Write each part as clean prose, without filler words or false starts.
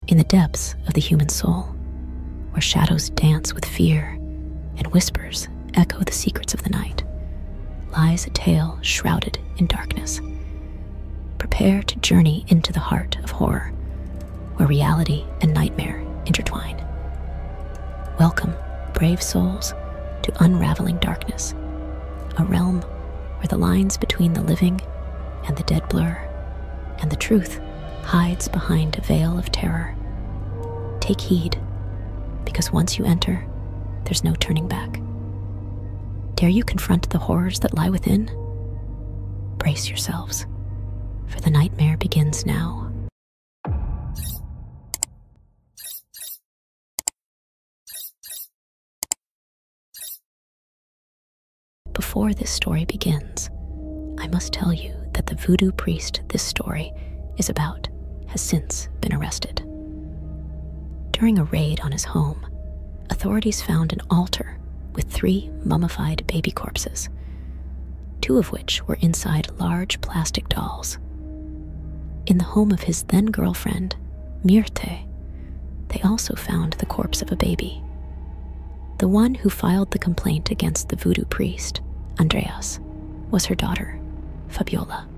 In the depths of the human soul, where shadows dance with fear and whispers echo the secrets of the night, lies a tale shrouded in darkness. Prepare to journey into the heart of horror, where reality and nightmare intertwine. Welcome, brave souls, to Unraveling Darkness, a realm where the lines between the living and the dead blur, and the truth hides behind a veil of terror. Take heed, because once you enter, there's no turning back. Dare you confront the horrors that lie within? Brace yourselves, for the nightmare begins now. Before this story begins, I must tell you that the voodoo priest this story is about has since been arrested. During a raid on his home, authorities found an altar with 3 mummified baby corpses, 2 of which were inside large plastic dolls. In the home of his then-girlfriend, Myrte, they also found the corpse of a baby. The one who filed the complaint against the voodoo priest, Andreas, was her daughter, Fabiola.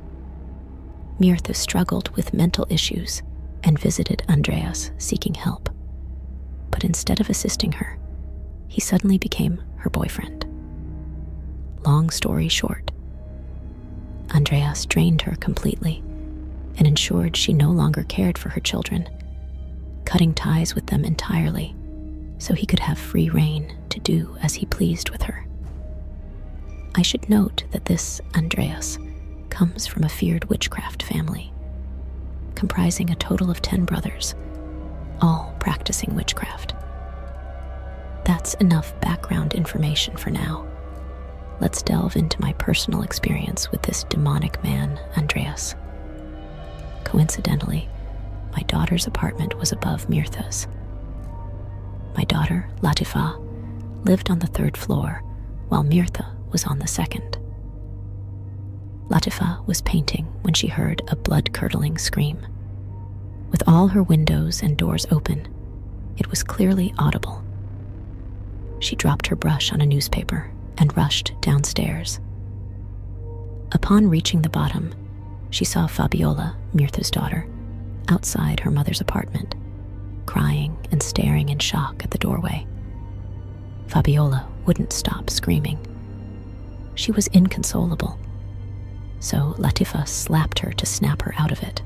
Myrte struggled with mental issues and visited Andreas seeking help. But instead of assisting her, he suddenly became her boyfriend. Long story short, Andreas drained her completely and ensured she no longer cared for her children, cutting ties with them entirely so he could have free rein to do as he pleased with her. I should note that this Andreas comes from a feared witchcraft family, comprising a total of 10 brothers, all practicing witchcraft. That's enough background information for now. Let's delve into my personal experience with this demonic man, Andreas. Coincidentally, my daughter's apartment was above Myrtha's. My daughter, Latifa, lived on the 3rd floor, while Myrtha was on the 2nd. Latifa was painting when she heard a blood-curdling scream. With all her windows and doors open, it was clearly audible. She dropped her brush on a newspaper and rushed downstairs. Upon reaching the bottom, she saw Fabiola, Myrtha's daughter, outside her mother's apartment, crying and staring in shock at the doorway. Fabiola wouldn't stop screaming. She was inconsolable, so Latifa slapped her to snap her out of it.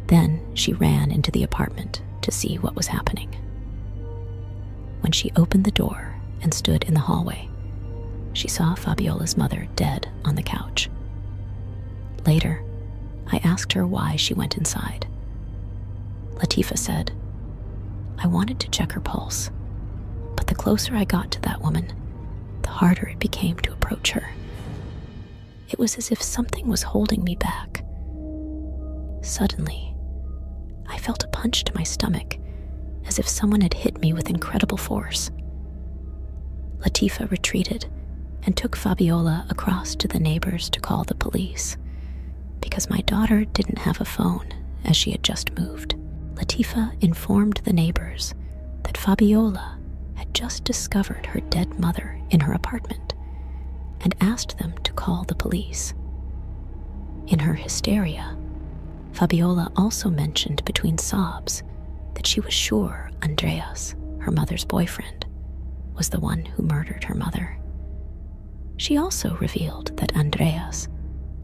Then she ran into the apartment to see what was happening. When she opened the door and stood in the hallway, she saw Fabiola's mother dead on the couch. Later, I asked her why she went inside. Latifa said, "I wanted to check her pulse, but the closer I got to that woman, the harder it became to approach her. It was as if something was holding me back. Suddenly, I felt a punch to my stomach, as if someone had hit me with incredible force. Latifa retreated and took Fabiola across to the neighbors to call the police, because my daughter didn't have a phone as she had just moved. Latifa informed the neighbors that Fabiola had just discovered her dead mother in her apartment and asked them to call the police. In her hysteria, Fabiola also mentioned between sobs that she was sure Andreas, her mother's boyfriend, was the one who murdered her mother. She also revealed that Andreas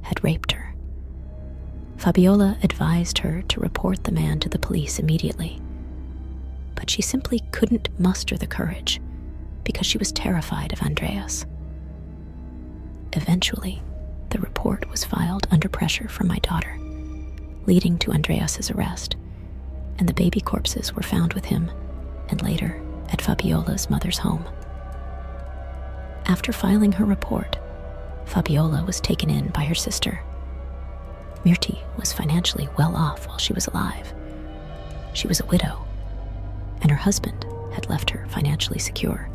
had raped her. Fabiola advised her to report the man to the police immediately, but she simply couldn't muster the courage because she was terrified of Andreas. Eventually, the report was filed under pressure from my daughter, leading to Andreas's arrest, and the baby corpses were found with him and later at Fabiola's mother's home. After filing her report, Fabiola was taken in by her sister. Myrti was financially well off while she was alive. She was a widow, and her husband had left her financially secure.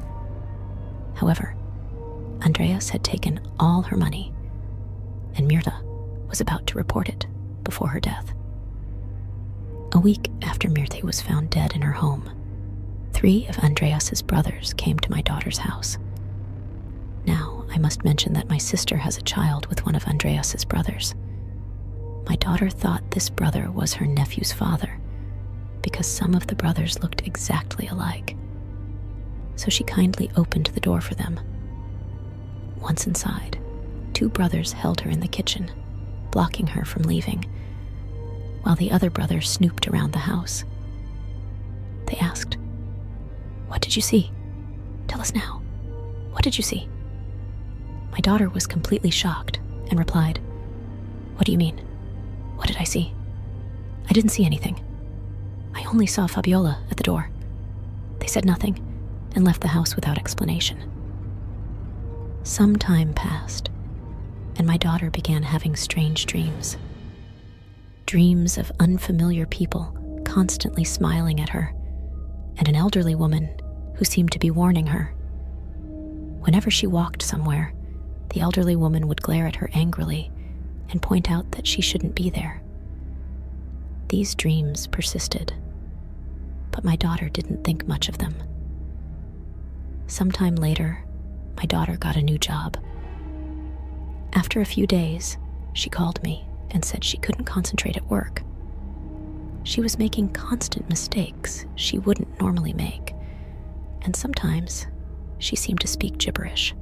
However, Andreas had taken all her money, and Myrta was about to report it before her death. A week after after Mirthe was found dead in her home, 3 of Andreas's brothers came to my daughter's house. Now, I must mention that my sister has a child with one of Andreas's brothers. My daughter thought this brother was her nephew's father because some of the brothers looked exactly alike. So she kindly opened the door for them. Once inside, 2 brothers held her in the kitchen, blocking her from leaving, while the other brother snooped around the house. They asked, "What did you see? Tell us now. What did you see?" My daughter was completely shocked and replied, "What do you mean? What did I see? I didn't see anything. I only saw Fabiola at the door." They said nothing and left the house without explanation. Some time passed, and my daughter began having strange dreams. Dreams of unfamiliar people constantly smiling at her, and an elderly woman who seemed to be warning her. Whenever she walked somewhere, the elderly woman would glare at her angrily and point out that she shouldn't be there. These dreams persisted, but my daughter didn't think much of them. Sometime later, my daughter got a new job. After a few days, she called me and said she couldn't concentrate at work. She was making constant mistakes she wouldn't normally make, and sometimes she seemed to speak gibberish.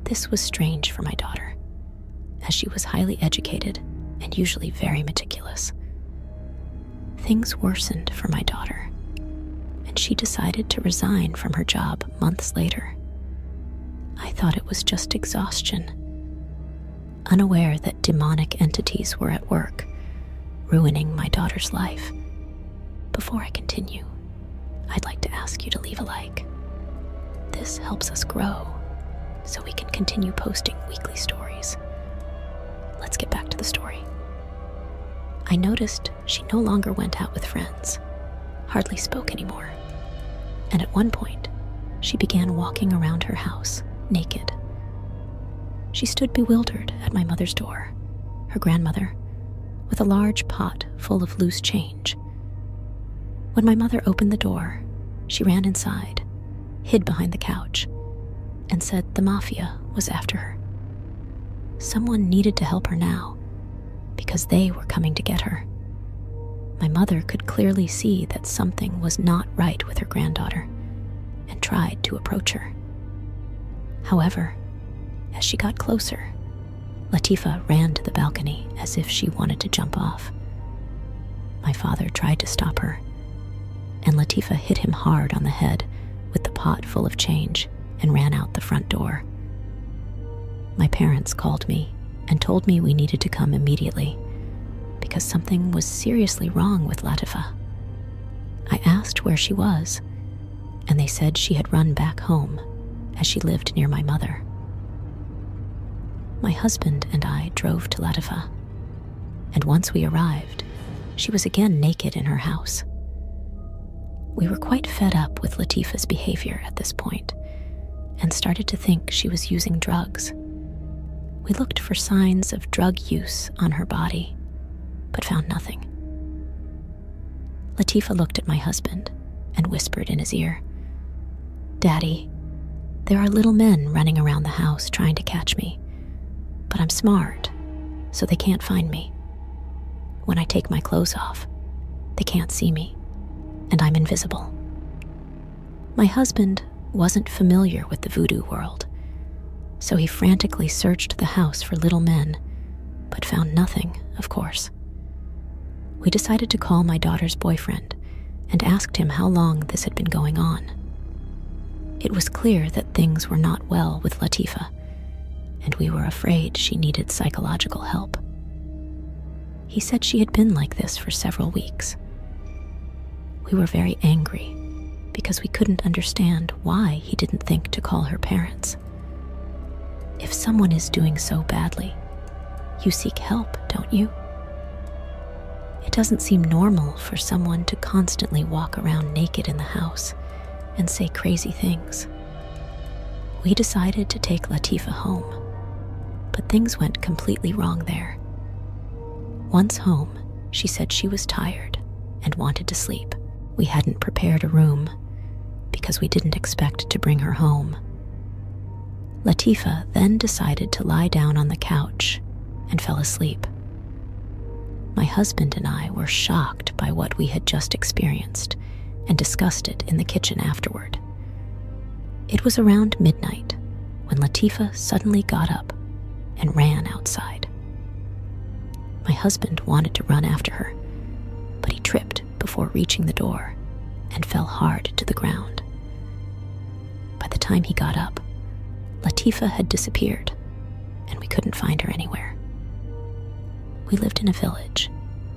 This was strange for my daughter, as she was highly educated and usually very meticulous. Things worsened for my daughter, and she decided to resign from her job months later. I thought it was just exhaustion, unaware that demonic entities were at work, ruining my daughter's life. Before I continue, I'd like to ask you to leave a like. This helps us grow, so we can continue posting weekly stories. Let's get back to the story. I noticed she no longer went out with friends, hardly spoke anymore, and at one point, she began walking around her house, naked. She stood bewildered at my mother's door, her grandmother, with a large pot full of loose change. When my mother opened the door, she ran inside, hid behind the couch, and said the mafia was after her. Someone needed to help her now, because they were coming to get her. My mother could clearly see that something was not right with her granddaughter, and tried to approach her. However, as she got closer, Latifa ran to the balcony as if she wanted to jump off. My father tried to stop her, and Latifa hit him hard on the head with the pot full of change and ran out the front door. My parents called me and told me we needed to come immediately because something was seriously wrong with Latifa. I asked where she was, and they said she had run back home as she lived near my mother. My husband and I drove to Latifa, and once we arrived, she was again naked in her house. We were quite fed up with Latifa's behavior at this point and started to think she was using drugs. We looked for signs of drug use on her body, but found nothing. Latifa looked at my husband and whispered in his ear, "Daddy, there are little men running around the house trying to catch me, but I'm smart, so they can't find me. When I take my clothes off, they can't see me, and I'm invisible." My husband wasn't familiar with the voodoo world, so he frantically searched the house for little men, but found nothing, of course. We decided to call my daughter's boyfriend and asked him how long this had been going on. It was clear that things were not well with Latifa, and we were afraid she needed psychological help. He said she had been like this for several weeks. We were very angry because we couldn't understand why he didn't think to call her parents. If someone is doing so badly, you seek help, don't you? It doesn't seem normal for someone to constantly walk around naked in the house and say crazy things. We decided to take Latifa home, but things went completely wrong there. Once home, she said she was tired and wanted to sleep. We hadn't prepared a room because we didn't expect to bring her home. Latifa then decided to lie down on the couch and fell asleep. My husband and I were shocked by what we had just experienced and discussed it in the kitchen afterward. It was around midnight when Latifa suddenly got up and ran outside. My husband wanted to run after her, but he tripped before reaching the door and fell hard to the ground. By the time he got up, Latifa had disappeared, and we couldn't find her anywhere. We lived in a village,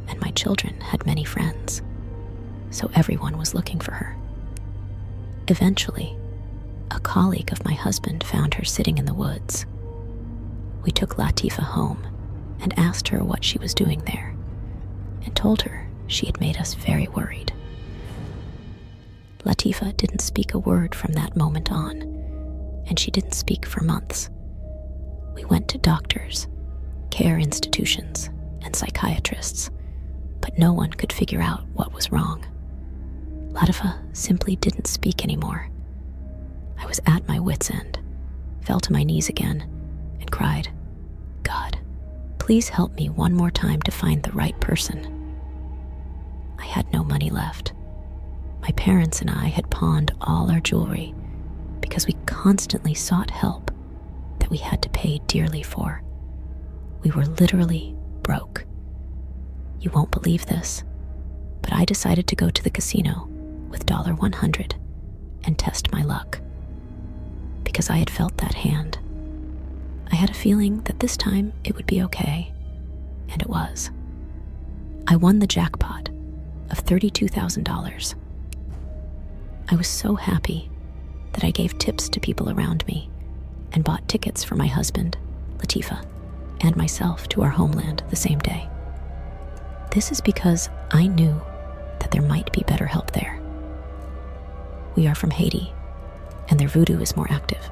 and my children had many friends, so everyone was looking for her. Eventually, a colleague of my husband found her sitting in the woods. We took Latifa home and asked her what she was doing there, and told her she had made us very worried. Latifa didn't speak a word from that moment on, and she didn't speak for months. We went to doctors, care institutions, and psychiatrists, but no one could figure out what was wrong. Latifa simply didn't speak anymore. I was at my wit's end, fell to my knees again, and cried, "God, please help me one more time to find the right person." I had no money left. My parents and I had pawned all our jewelry because we constantly sought help that we had to pay dearly for. We were literally broke. You won't believe this, but I decided to go to the casino with $100 and test my luck. Because I had felt that hand, I had a feeling that this time it would be okay, and it was. I won the jackpot of $32,000. I was so happy that I gave tips to people around me and bought tickets for my husband, Latifa, and myself to our homeland the same day. This is because I knew that there might be better help there. We are from Haiti, and their voodoo is more active.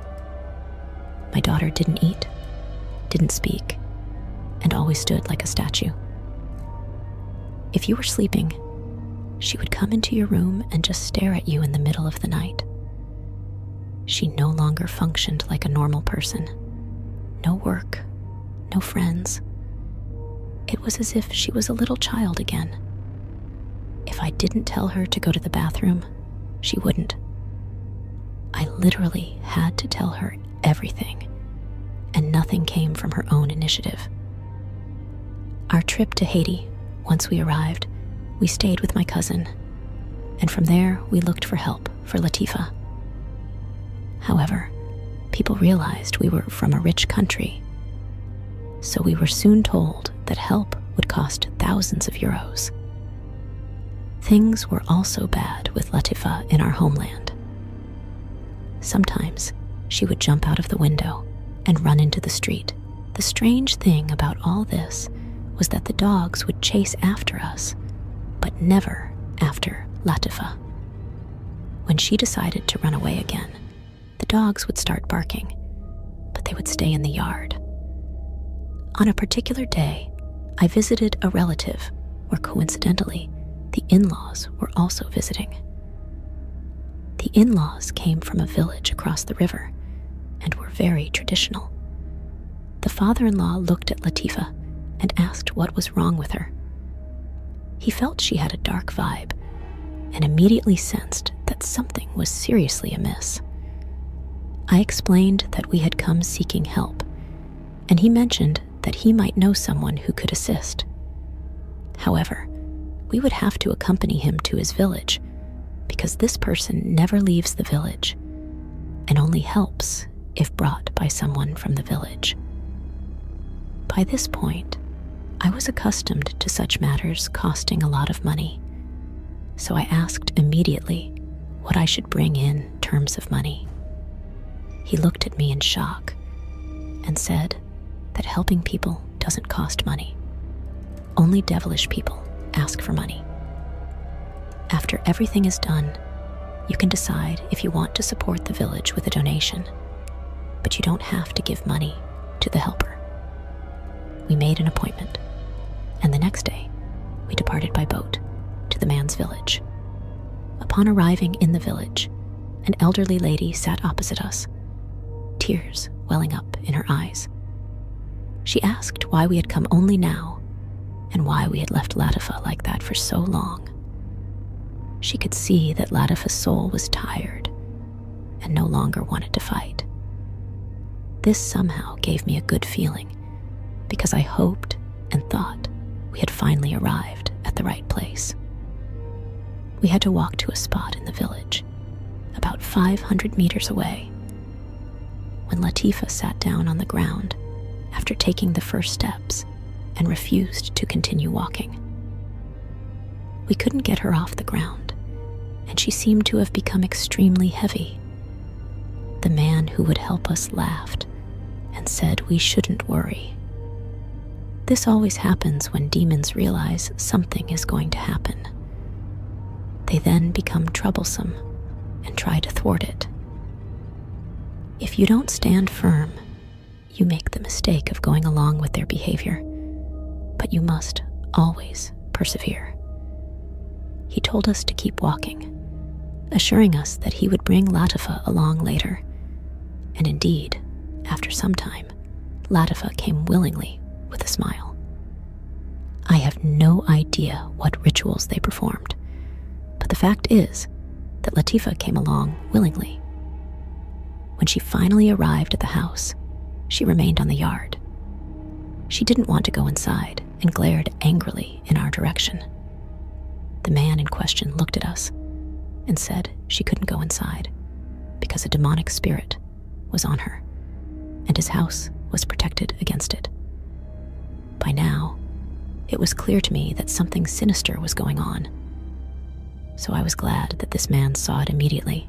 My daughter didn't eat, didn't speak, and always stood like a statue. If you were sleeping, she would come into your room and just stare at you in the middle of the night. She no longer functioned like a normal person. No work, no friends. It was as if she was a little child again. If I didn't tell her to go to the bathroom, she wouldn't. I literally had to tell her everything, and nothing came from her own initiative. Our trip to Haiti, once we arrived, we stayed with my cousin, and from there we looked for help for Latifa. However, people realized we were from a rich country, so we were soon told that help would cost thousands of euros. Things were also bad with Latifa in our homeland. Sometimes she would jump out of the window and run into the street. The strange thing about all this was that the dogs would chase after us, but never after Latifa. When she decided to run away again, the dogs would start barking, but they would stay in the yard. On a particular day, I visited a relative where coincidentally, the in-laws were also visiting. The in-laws came from a village across the river and were very traditional. The father-in-law looked at Latifa and asked what was wrong with her. He felt she had a dark vibe and immediately sensed that something was seriously amiss. I explained that we had come seeking help, and he mentioned that he might know someone who could assist. However, we would have to accompany him to his village because this person never leaves the village and only helps if brought by someone from the village. By this point, I was accustomed to such matters costing a lot of money, so I asked immediately what I should bring in terms of money. He looked at me in shock and said that helping people doesn't cost money. Only devilish people ask for money. After everything is done, you can decide if you want to support the village with a donation, but you don't have to give money to the helper. We made an appointment, and the next day, we departed by boat to to the man's village. Upon arriving in the village, an elderly lady sat opposite us, tears welling up in her eyes. She asked why we had come only now and why we had left Latifa like that for so long. She could see that Latifa's soul was tired and no longer wanted to fight. This somehow gave me a good feeling because I hoped and thought we had finally arrived at the right place. We had to walk to a spot in the village, about 500 meters away. When Latifa sat down on the ground after taking the first steps and refused to continue walking. We couldn't get her off the ground, and she seemed to have become extremely heavy. The man who would help us laughed and said we shouldn't worry. This always happens when demons realize something is going to happen. They then become troublesome and try to thwart it. If you don't stand firm, you make the mistake of going along with their behavior, but you must always persevere. He told us to keep walking, assuring us that he would bring Latifa along later. And indeed, after some time, Latifa came willingly with a smile. I have no idea what rituals they performed, but the fact is that Latifa came along willingly. When she finally arrived at the house, she remained on the yard. She didn't want to go inside and glared angrily in our direction. The man in question looked at us and said she couldn't go inside because a demonic spirit was on her and his house was protected against it. By now, it was clear to me that something sinister was going on, so I was glad that this man saw it immediately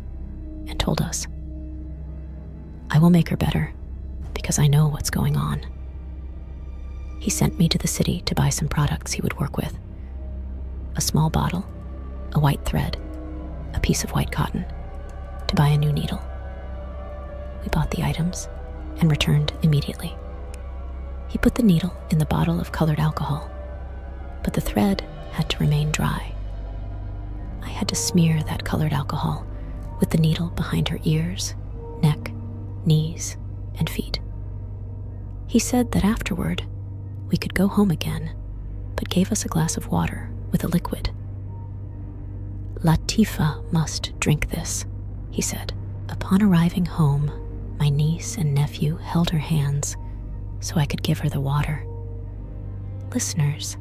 and told us, "I will make her better because I know what's going on." He sent me to the city to buy some products he would work with: a small bottle, a white thread, a piece of white cotton, to buy a new needle. We bought the items and returned immediately. He put the needle in the bottle of colored alcohol, but the thread had to remain dry. I had to smear that colored alcohol with the needle behind her ears, neck, knees, and feet. He said that afterward, we could go home again, but gave us a glass of water with a liquid. "Latifa must drink this," he said. Upon arriving home, my niece and nephew held her hands so I could give her the water. Listeners,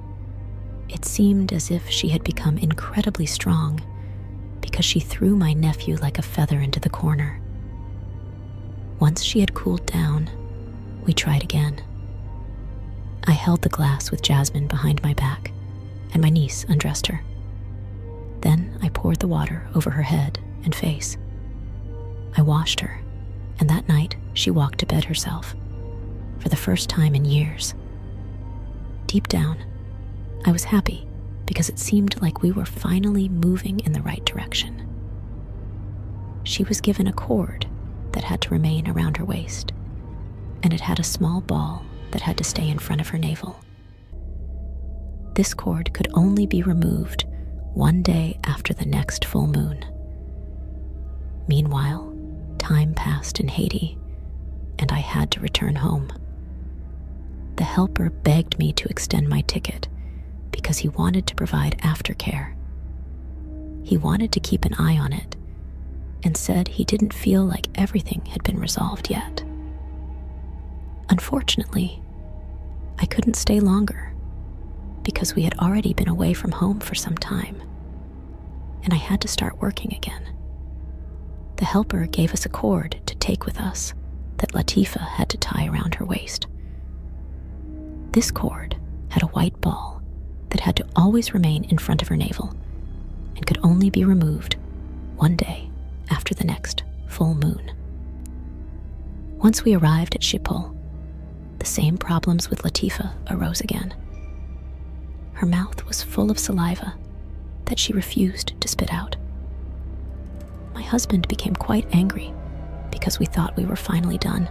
it seemed as if she had become incredibly strong because she threw my nephew like a feather into the corner. Once she had cooled down, we tried again. I held the glass with Jasmine behind my back, and my niece undressed her. Then I poured the water over her head and face. I washed her, and that night she walked to bed herself, for the first time in years. Deep down, I was happy because it seemed like we were finally moving in the right direction. She was given a cord that had to remain around her waist, and it had a small ball that had to stay in front of her navel. This cord could only be removed one day after the next full moon. Meanwhile, time passed in Haiti, and I had to return home. The helper begged me to extend my ticket because he wanted to provide aftercare. He wanted to keep an eye on it and said he didn't feel like everything had been resolved yet. Unfortunately, I couldn't stay longer because we had already been away from home for some time, and I had to start working again. The helper gave us a cord to take with us that Latifa had to tie around her waist. This cord had a white ball that had to always remain in front of her navel and could only be removed one day after the next full moon. Once we arrived at Shipol, the same problems with Latifa arose again. Her mouth was full of saliva that she refused to spit out. My husband became quite angry because we thought we were finally done,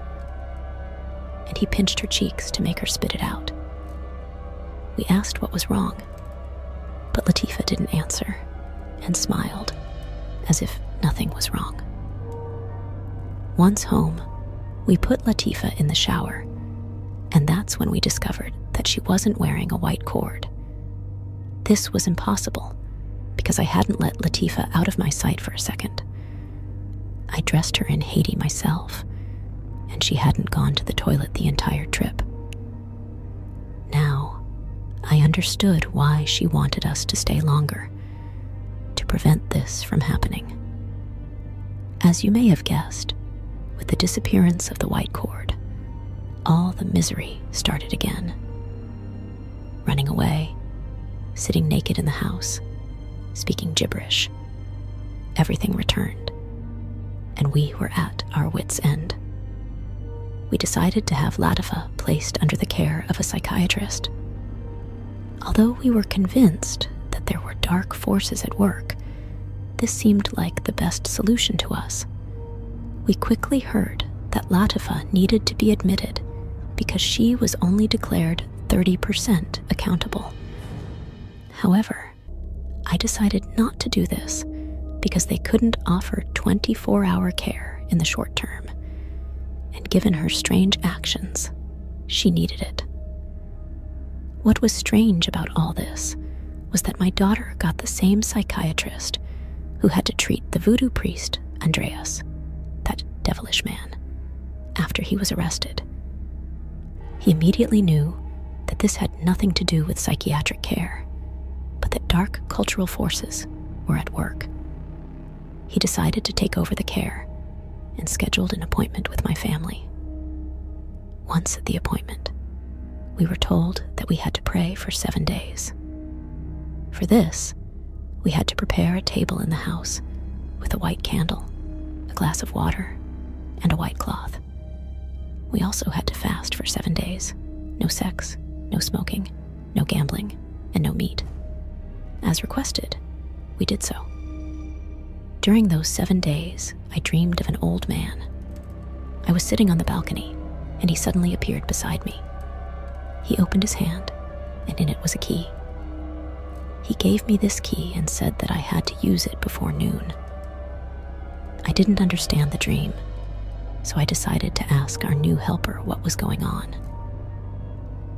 and he pinched her cheeks to make her spit it out. We asked what was wrong, But Latifah didn't answer and smiled as if nothing was wrong. Once home, we put Latifah in the shower, and that's when we discovered that she wasn't wearing a white cord. This was impossible because I hadn't let Latifah out of my sight for a second. I dressed her in Haiti myself, and she hadn't gone to the toilet the entire trip. Now, I understood why she wanted us to stay longer, to prevent this from happening. As you may have guessed, with the disappearance of the white cord, all the misery started again. Running away, sitting naked in the house, speaking gibberish. Everything returned, and we were at our wits' end. We decided to have Latifah placed under the care of a psychiatrist. Although we were convinced that there were dark forces at work, this seemed like the best solution to us. We quickly heard that Latifah needed to be admitted because she was only declared 30% accountable. However, I decided not to do this because they couldn't offer 24-hour care in the short term, and given her strange actions, she needed it. What was strange about all this was that my daughter got the same psychiatrist who had to treat the voodoo priest, Andreas, that devilish man, after he was arrested. He immediately knew that this had nothing to do with psychiatric care, but that dark cultural forces were at work. He decided to take over the care and scheduled an appointment with my family. Once at the appointment, we were told that we had to pray for 7 days. For this, we had to prepare a table in the house with a white candle, a glass of water, and a white cloth. We also had to fast for 7 days. No sex, no smoking, no gambling, and no meat. As requested, we did so. During those 7 days, I dreamed of an old man. I was sitting on the balcony, and he suddenly appeared beside me. He opened his hand, and in it was a key. He gave me this key and said that I had to use it before noon. I didn't understand the dream, so I decided to ask our new helper what was going on.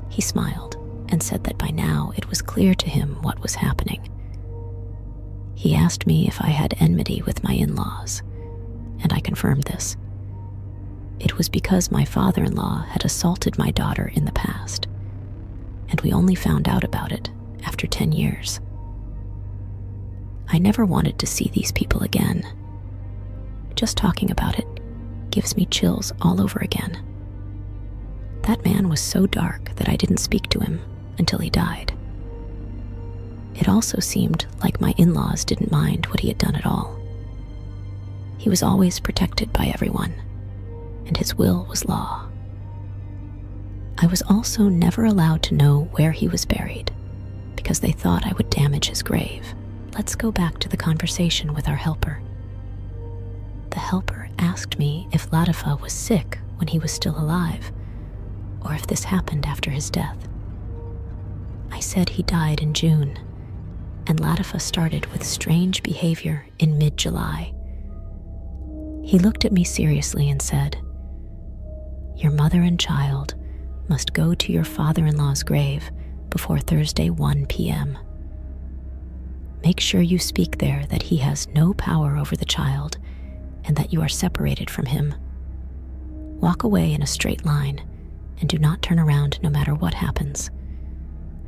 He smiled and said that by now it was clear to him what was happening. He asked me if I had enmity with my in-laws, and I confirmed this. It was because my father-in-law had assaulted my daughter in the past, and we only found out about it after 10 years. I never wanted to see these people again. Just talking about it gives me chills all over again. That man was so dark that I didn't speak to him until he died. It also seemed like my in-laws didn't mind what he had done at all. He was always protected by everyone, and his will was law. I was also never allowed to know where he was buried because they thought I would damage his grave. Let's go back to the conversation with our helper. The helper asked me if Latifah was sick when he was still alive, or if this happened after his death. I said he died in June, and Latifah started with strange behavior in mid-July. He looked at me seriously and said, "Your mother and child must go to your father-in-law's grave before Thursday 1 p.m. Make sure you speak there that he has no power over the child and that you are separated from him. Walk away in a straight line and do not turn around no matter what happens.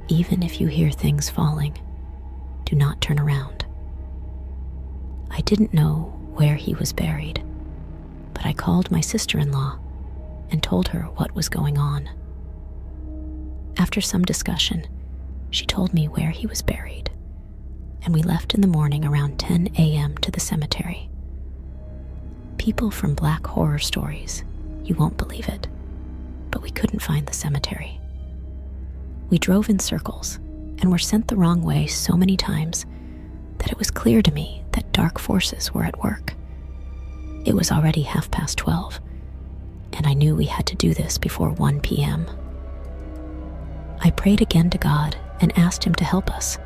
Even if you hear things falling, do not turn around." I didn't know where he was buried, but I called my sister-in-law and told her what was going on. After some discussion, she told me where he was buried, and we left in the morning around 10 a.m. to the cemetery. People from Black Horror Stories, you won't believe it, but we couldn't find the cemetery. We drove in circles and were sent the wrong way so many times that it was clear to me that dark forces were at work. It was already 12:30, and I knew we had to do this before 1 p.m. I prayed again to God and asked him to help us.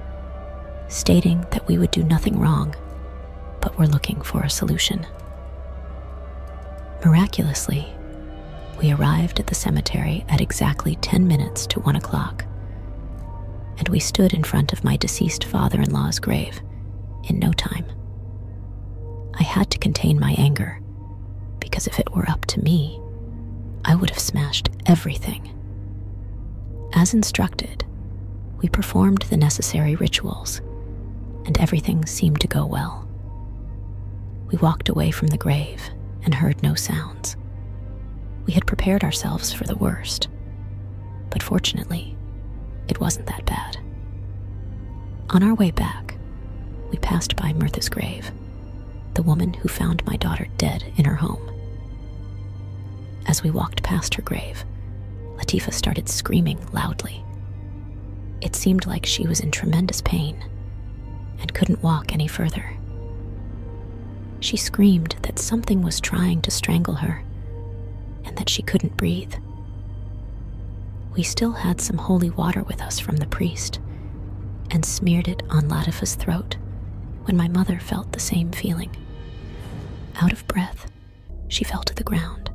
stating that we would do nothing wrong, but were looking for a solution. Miraculously, we arrived at the cemetery at exactly 10 minutes to 1 o'clock, and we stood in front of my deceased father-in-law's grave in no time. I had to contain my anger, because if it were up to me, I would have smashed everything. As instructed, we performed the necessary rituals, and everything seemed to go well. We walked away from the grave and heard no sounds. We had prepared ourselves for the worst, but fortunately, it wasn't that bad. On our way back, we passed by Mirtha's grave, the woman who found my daughter dead in her home. As we walked past her grave, Latifah started screaming loudly. It seemed like she was in tremendous pain and couldn't walk any further. She screamed that something was trying to strangle her and that she couldn't breathe. We still had some holy water with us from the priest and smeared it on Latifah's throat when my mother felt the same feeling. Out of breath, she fell to the ground,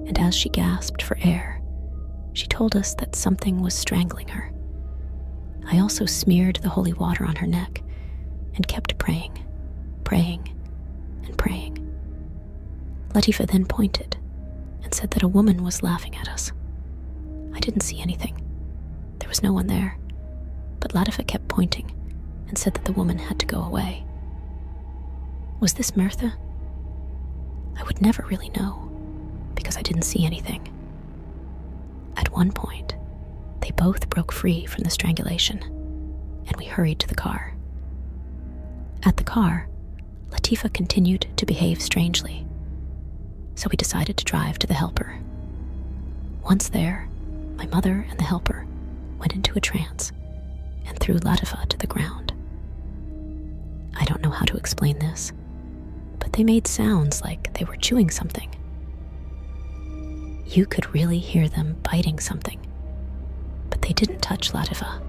and as she gasped for air, she told us that something was strangling her. I also smeared the holy water on her neck and kept praying, and praying. Latifah then pointed and said that a woman was laughing at us. I didn't see anything. There was no one there, but Latifah kept pointing and said that the woman had to go away. Was this Mirtha? I would never really know, because I didn't see anything. At one point, they both broke free from the strangulation, and we hurried to the car. At the car, Latifah continued to behave strangely, so we decided to drive to the helper. Once there, my mother and the helper went into a trance and threw Latifah to the ground. I don't know how to explain this, but they made sounds like they were chewing something. You could really hear them biting something, but they didn't touch Latifah.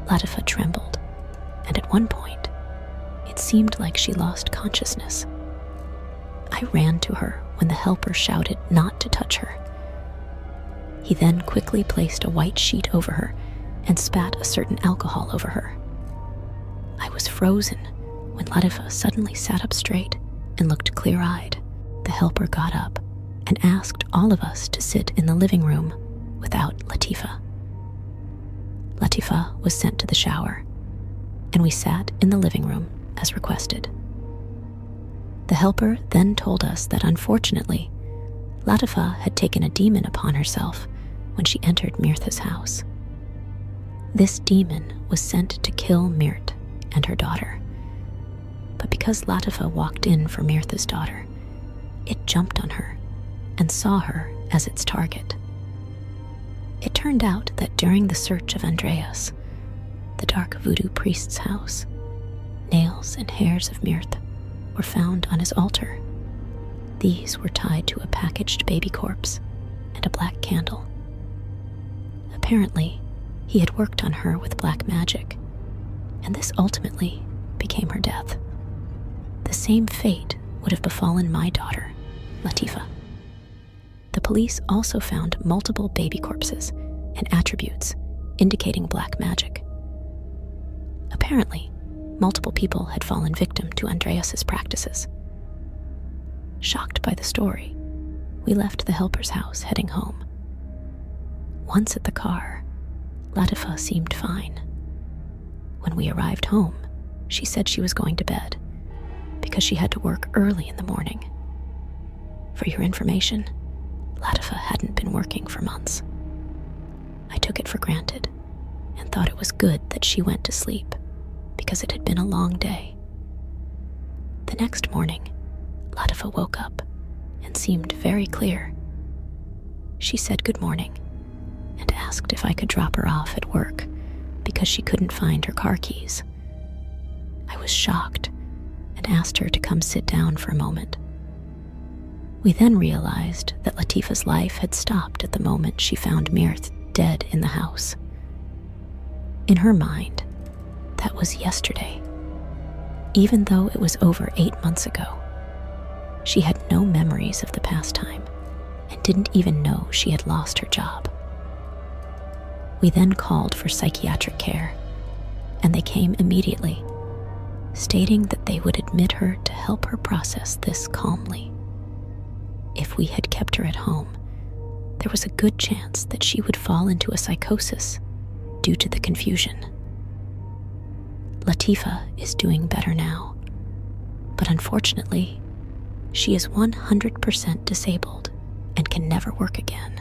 Latifah trembled, and at one point, it seemed like she lost consciousness. I ran to her when the helper shouted not to touch her. He then quickly placed a white sheet over her and spat a certain alcohol over her. I was frozen when Latifah suddenly sat up straight and looked clear-eyed. The helper got up and asked all of us to sit in the living room without Latifah. Latifah was sent to the shower, and we sat in the living room as requested. The helper then told us that unfortunately, Latifah had taken a demon upon herself when she entered Mirtha's house. This demon was sent to kill Mirt and her daughter, but because Latifah walked in for Mirtha's daughter, it jumped on her and saw her as its target. It turned out that during the search of Andreas, the dark voodoo priest's house, nails and hairs of Mirt were found on his altar. These were tied to a packaged baby corpse and a black candle. Apparently, he had worked on her with black magic, and this ultimately became her death. The same fate would have befallen my daughter, Latifah. The police also found multiple baby corpses and attributes indicating black magic. Apparently, multiple people had fallen victim to Andreas's practices. Shocked by the story, we left the helper's house heading home. Once at the car, Latifah seemed fine. When we arrived home, she said she was going to bed because she had to work early in the morning. For your information, Latifah hadn't been working for months. I took it for granted and thought it was good that she went to sleep because it had been a long day. The next morning, Latifah woke up and seemed very clear. She said good morning and asked if I could drop her off at work because she couldn't find her car keys. I was shocked and asked her to come sit down for a moment. We then realized that Latifah's life had stopped at the moment she found Mirt dead in the house. In her mind, the That was yesterday, even though it was over 8 months ago. She had no memories of the past time and didn't even know she had lost her job. We then called for psychiatric care, and they came immediately, stating that they would admit her to help her process this calmly. If we had kept her at home, there was a good chance that she would fall into a psychosis due to the confusion. Latifa is doing better now, but unfortunately, she is 100% disabled and can never work again.